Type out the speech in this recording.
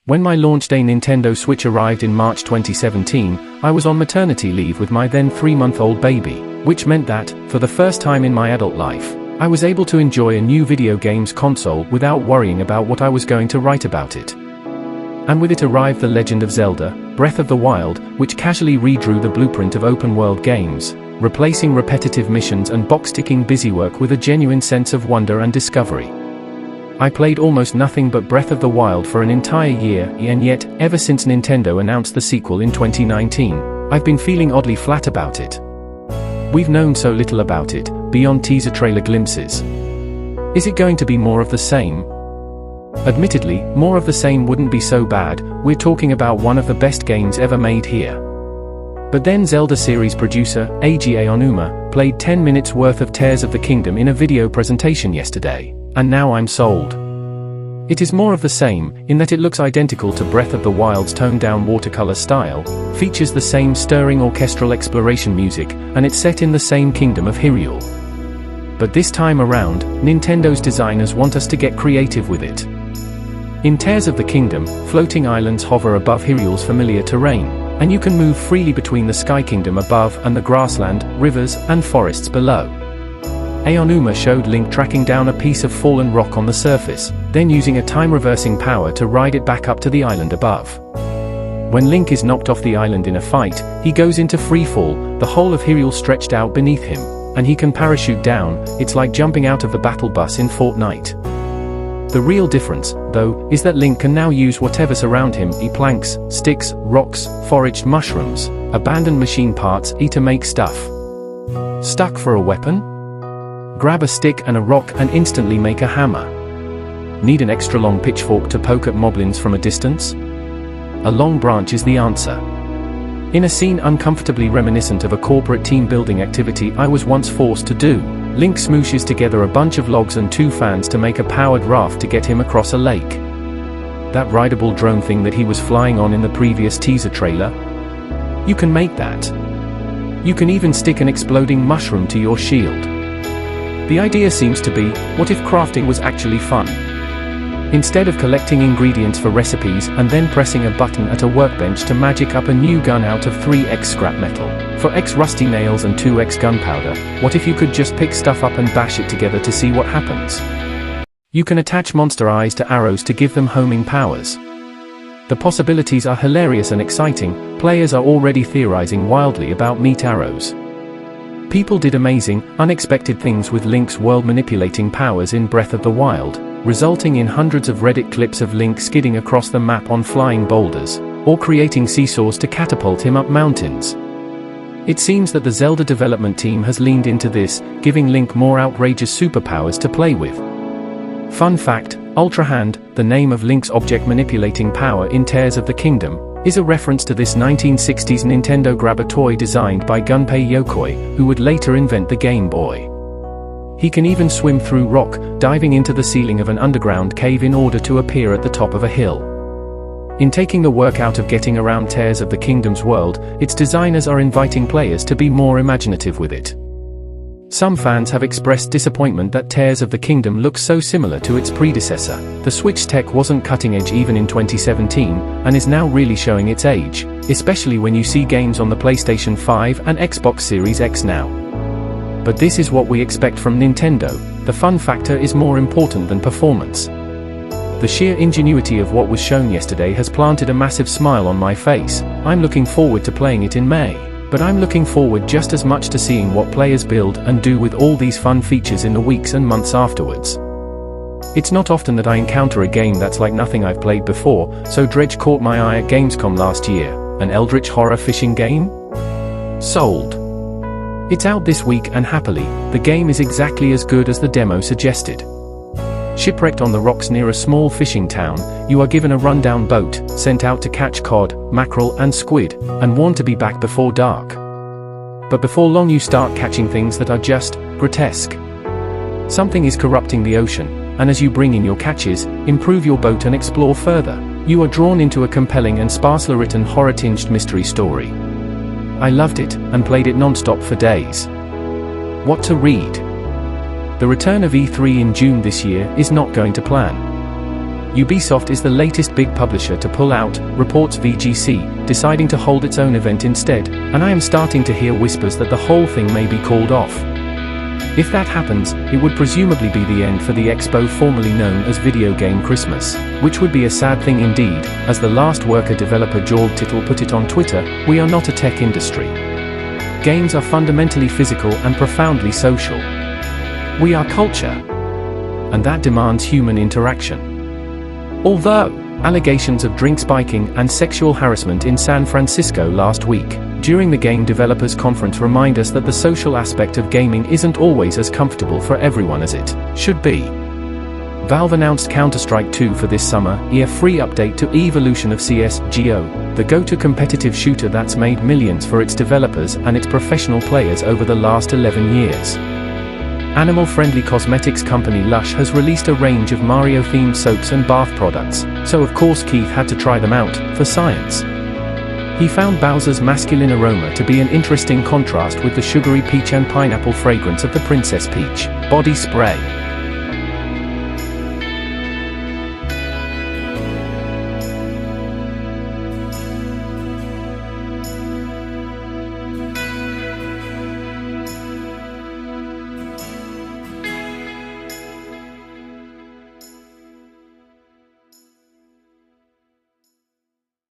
When my launch day Nintendo Switch arrived in March 2017, I was on maternity leave with my then 3-month-old baby, which meant that, for the first time in my adult life, I was able to enjoy a new video games console without worrying about what I was going to write about it. And with it arrived The Legend of Zelda, Breath of the Wild, which casually redrew the blueprint of open-world games, replacing repetitive missions and box-ticking busywork with a genuine sense of wonder and discovery. I played almost nothing but Breath of the Wild for an entire year, and yet, ever since Nintendo announced the sequel in 2019, I've been feeling oddly flat about it. We've known so little about it, beyond teaser trailer glimpses. Is it going to be more of the same? Admittedly, more of the same wouldn't be so bad. We're talking about one of the best games ever made here. But then Zelda series producer, Eiji Aonuma, played 10 minutes worth of Tears of the Kingdom in a video presentation yesterday, and now I'm sold. It is more of the same, in that it looks identical to Breath of the Wild's toned-down watercolor style, features the same stirring orchestral exploration music, and it's set in the same kingdom of Hyrule. But this time around, Nintendo's designers want us to get creative with it. In Tears of the Kingdom, floating islands hover above Hyrule's familiar terrain, and you can move freely between the Sky Kingdom above and the grassland, rivers, and forests below. Aonuma showed Link tracking down a piece of fallen rock on the surface, then using a time-reversing power to ride it back up to the island above. When Link is knocked off the island in a fight, he goes into freefall, the whole of Hyrule stretched out beneath him, and he can parachute down. It's like jumping out of the battle bus in Fortnite. The real difference, though, is that Link can now use whatever's around him, planks, sticks, rocks, foraged mushrooms, abandoned machine parts, to make stuff. Stuck for a weapon? Grab a stick and a rock and instantly make a hammer. Need an extra long pitchfork to poke at moblins from a distance? A long branch is the answer. In a scene uncomfortably reminiscent of a corporate team-building activity I was once forced to do, Link smooshes together a bunch of logs and 2 fans to make a powered raft to get him across a lake. That rideable drone thing that he was flying on in the previous teaser trailer? You can make that. You can even stick an exploding mushroom to your shield. The idea seems to be, what if crafting was actually fun? Instead of collecting ingredients for recipes and then pressing a button at a workbench to magic up a new gun out of 3x scrap metal, for X rusty nails and 2x gunpowder, what if you could just pick stuff up and bash it together to see what happens? You can attach monster eyes to arrows to give them homing powers. The possibilities are hilarious and exciting. Players are already theorizing wildly about meat arrows. People did amazing, unexpected things with Link's world-manipulating powers in Breath of the Wild, resulting in hundreds of Reddit clips of Link skidding across the map on flying boulders, or creating seesaws to catapult him up mountains. It seems that the Zelda development team has leaned into this, giving Link more outrageous superpowers to play with. Fun fact, Ultra Hand, the name of Link's object-manipulating power in Tears of the Kingdom, is a reference to this 1960s Nintendo grabber toy designed by Gunpei Yokoi, who would later invent the Game Boy. He can even swim through rock, diving into the ceiling of an underground cave in order to appear at the top of a hill. In taking the work out of getting around Tears of the Kingdom's world, its designers are inviting players to be more imaginative with it. Some fans have expressed disappointment that Tears of the Kingdom looks so similar to its predecessor. The Switch tech wasn't cutting edge even in 2017, and is now really showing its age, especially when you see games on the PlayStation 5 and Xbox Series X now. But this is what we expect from Nintendo. The fun factor is more important than performance. The sheer ingenuity of what was shown yesterday has planted a massive smile on my face. I'm looking forward to playing it in May. But I'm looking forward just as much to seeing what players build and do with all these fun features in the weeks and months afterwards. It's not often that I encounter a game that's like nothing I've played before, so Dredge caught my eye at Gamescom last year. An eldritch horror fishing game? Sold. It's out this week and happily, the game is exactly as good as the demo suggested. Shipwrecked on the rocks near a small fishing town, you are given a rundown boat, sent out to catch cod, mackerel and squid, and warned to be back before dark. But before long you start catching things that are just grotesque. Something is corrupting the ocean, and as you bring in your catches, improve your boat and explore further, you are drawn into a compelling and sparsely written horror-tinged mystery story. I loved it, and played it non-stop for days. What to read? The return of E3 in June this year is not going to plan. Ubisoft is the latest big publisher to pull out, reports VGC, deciding to hold its own event instead, and I am starting to hear whispers that the whole thing may be called off. If that happens, it would presumably be the end for the expo formerly known as Video Game Christmas, which would be a sad thing indeed. As the last worker developer Jorg Tittle put it on Twitter, "We are not a tech industry. Games are fundamentally physical and profoundly social. We are culture. And that demands human interaction." Although allegations of drink spiking and sexual harassment in San Francisco last week, during the Game Developers Conference remind us that the social aspect of gaming isn't always as comfortable for everyone as it should be. Valve announced Counter-Strike 2 for this summer, a free update to Evolution of CS:GO, the go-to competitive shooter that's made millions for its developers and its professional players over the last 11 years. Animal-friendly cosmetics company Lush has released a range of Mario-themed soaps and bath products, so of course Keith had to try them out, for science. He found Bowser's masculine aroma to be an interesting contrast with the sugary peach and pineapple fragrance of the Princess Peach body spray.